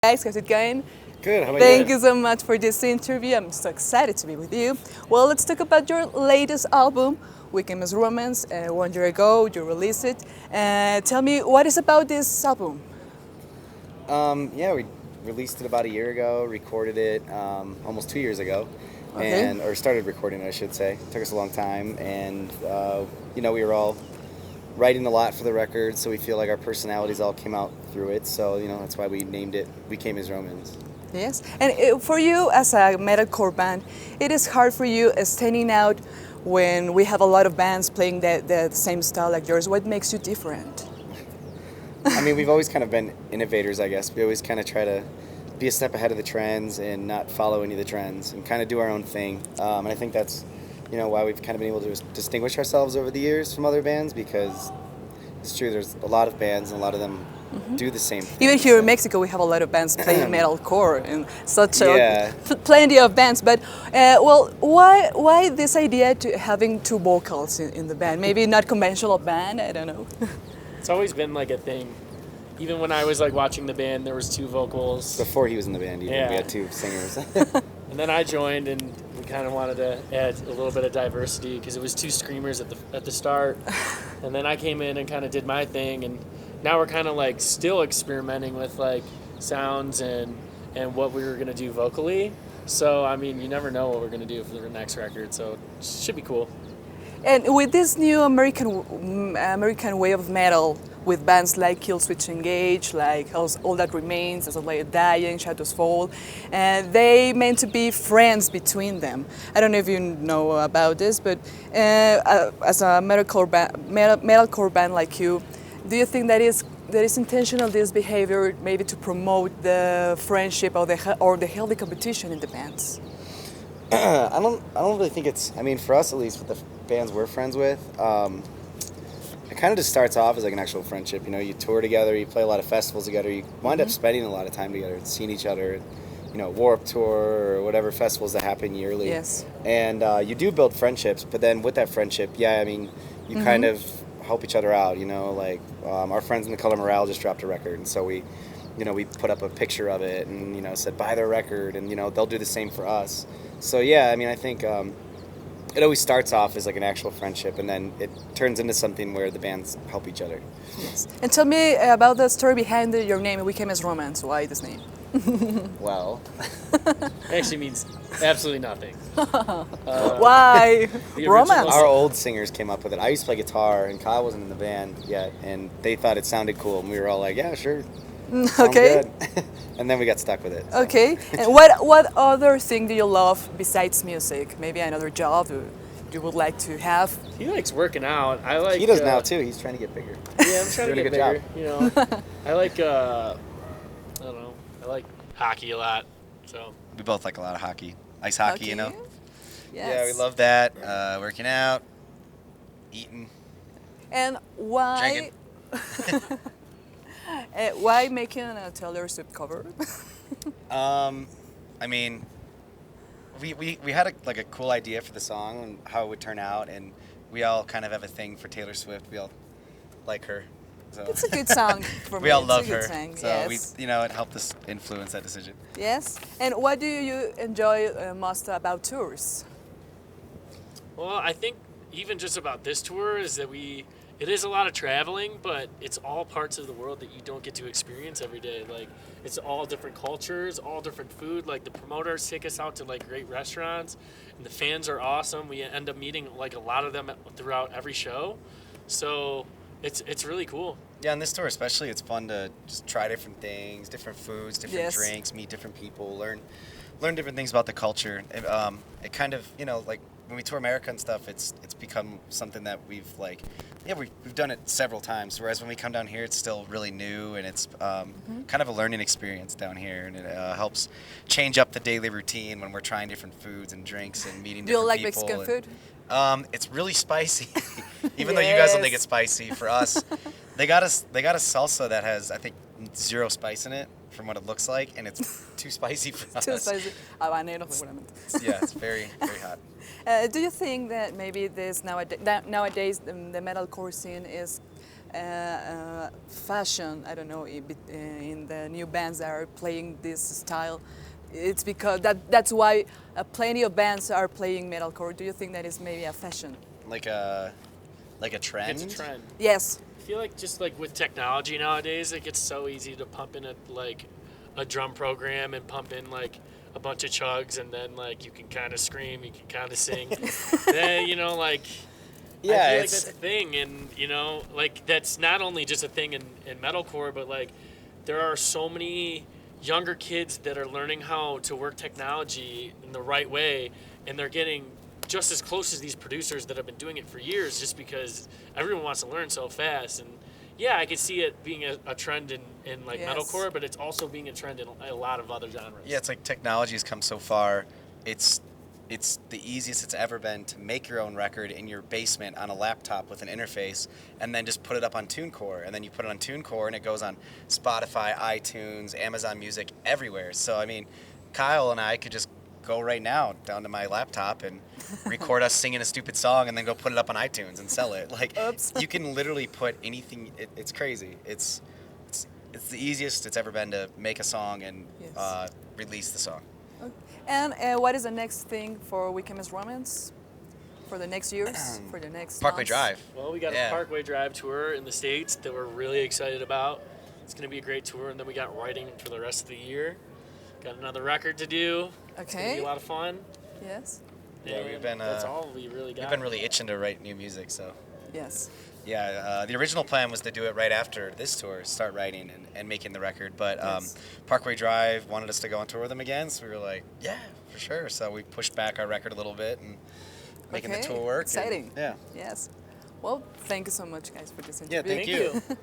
Guys, how's it going? Good, how about Thank you? you so much for this interview. I'm so excited to be with you. Well, let's talk about your latest album, We Came as Romance. 1 year ago, you released it. Tell me, what is about this album? Yeah, we released it about a year ago, recorded it almost 2 years ago, Okay. or started recording it, I should say. It took us a long time, and we were all writing a lot for the record, so we feel like our personalities all came out through it. So that's why we named it We Came as Romans. Yes. And for you, as a metalcore band, it is hard for you standing out when we have a lot of bands playing the same style like yours. What makes you different? I mean, we've always kind of been innovators, I guess. We always kind of try to be a step ahead of the trends and not follow any of the trends and kind of do our own thing. And I think that's why we've kind of been able to distinguish ourselves over the years from other bands, because it's true, there's a lot of bands and a lot of them do the same thing. Even here in Mexico, we have a lot of bands playing metalcore and Yeah. plenty of bands. But why this idea to having two vocals in the band? Maybe not conventional band. I don't know. It's always been like a thing. Even when I was like watching the band, there was two vocals. Before he was in the band, even, Yeah. we had two singers. And then I joined, and we kind of wanted to add a little bit of diversity because it was two screamers at the start. And then I came in and kind of did my thing, and now we're kind of like still experimenting with like sounds and what we were gonna do vocally. So I mean, you never know what we're gonna do for the next record. So it should be cool. And with this new American way of metal, with bands like Killswitch Engage, like All That Remains, As I Lay Dying, Shadows Fall, and they meant to be friends between them. I don't know if you know about this, but as a metalcore band like you, do you think that is intentional, this behavior, maybe to promote the friendship or the healthy competition in the bands? I don't really think it's. I mean, for us at least, with the bands we're friends with, it kind of just starts off as like an actual friendship. You tour together, you play a lot of festivals together, you wind up spending a lot of time together, seeing each other, Warped Tour or whatever festivals that happen yearly. Yes. And you do build friendships, but then with that friendship, yeah, I mean, you kind of help each other out. Like our friends in the Color Morale just dropped a record, and so we put up a picture of it and said buy their record, and they'll do the same for us. So yeah, I mean, I think it always starts off as like an actual friendship, and then it turns into something where the bands help each other. Yes. And tell me about the story behind your name. We Came as Romance. Why this name? Well, It actually means absolutely nothing. Why the romance? original- our old singers came up with it. I used to play guitar, and Kyle wasn't in the band yet, and they thought it sounded cool, and we were all like, yeah, sure. Sounds Okay. good. And then we got stuck with it. So. Okay. And what other thing do you love besides music? Maybe another job you would like to have? He likes working out. I like. He does now too. He's trying to get bigger. Yeah, I'm trying to Doing a get good bigger. job. I like. I don't know. I like hockey a lot. So We both like a lot of hockey. Ice hockey, Yes. Yeah, we love that. Working out, eating, And why? drinking. Why making a Taylor Swift cover? I mean, we had a cool idea for the song and how it would turn out, and we all kind of have a thing for Taylor Swift. We all like her. So. It's a good song for me. We all It's a love good her. song, So yes. it helped us influence that decision. Yes. And what do you enjoy most about tours? well, I think even just about this tour is that it is a lot of traveling, but it's all parts of the world that you don't get to experience every day. Like it's all different cultures, all different food. Like the promoters take us out to like great restaurants, and the fans are awesome. We end up meeting like a lot of them throughout every show, so it's really cool. Yeah, on this tour especially, it's fun to just try different things, different foods, different Yes. drinks, meet different people, learn different things about the culture. It kind of, like when we tour America and stuff, it's become something that we've done it several times. Whereas when we come down here, it's still really new, and it's kind of a learning experience down here, and it helps change up the daily routine when we're trying different foods and drinks and meeting Do you different like people. Mexican food? It's really spicy, even though you guys don't think Yes. it's spicy. For us, they got a salsa that has, I think, 0 spice in it from what it looks like, and it's too spicy for us. Too spicy. Habanero, seguramente. Yeah, it's very, very hot. Do you think that maybe nowadays the metalcore scene is fashion. I don't know in the new bands that are playing this style. It's because that's why plenty of bands are playing metalcore. Do you think that is maybe a fashion? Like a trend. It's a trend. Yes. I feel like just like with technology nowadays, it gets so easy to pump in a drum program and pump in like a bunch of chugs, and then like you can kind of scream, you can kind of sing. Then like Yeah, I feel like it's that's a thing, and like that's not only just a thing in metalcore, but like there are so many younger kids that are learning how to work technology in the right way, and they're getting just as close as these producers that have been doing it for years, just because everyone wants to learn so fast. And yeah, I could see it being a trend in like Yes. metalcore, but it's also being a trend in a lot of other genres. Yeah, it's like technology has come so far. It's the easiest it's ever been to make your own record in your basement on a laptop with an interface, and then just put it up on TuneCore, and then you put it on TuneCore, and it goes on Spotify, iTunes, Amazon Music, everywhere. So I mean, Kyle and I could just go right now down to my laptop and record us singing a stupid song, and then go put it up on iTunes and sell it. Like, Oops. you can literally put anything. It's crazy. It's the easiest it's ever been to make a song and Yes. release the song. And what is the next thing for We Came as Romance? For the next years? For the next Parkway months? Drive. Well, we got Yeah. a Parkway Drive tour in the States that we're really excited about. It's going to be a great tour, and then we got writing for the rest of the year. Got another record to do. It's going to Okay. be a lot of fun. Yes. Yeah, And we've been, that's all we really got. We've been really itching to write new music, so. Yes. Yeah, the original plan was to do it right after this tour, start writing and making the record. But Yes. Parkway Drive wanted us to go on tour with them again, so we were like, yeah, for sure. So we pushed back our record a little bit and making the Okay, tour work. and- exciting. yeah. Yes. Well, thank you so much, guys, for this Yeah, interview. thank Thank you. you.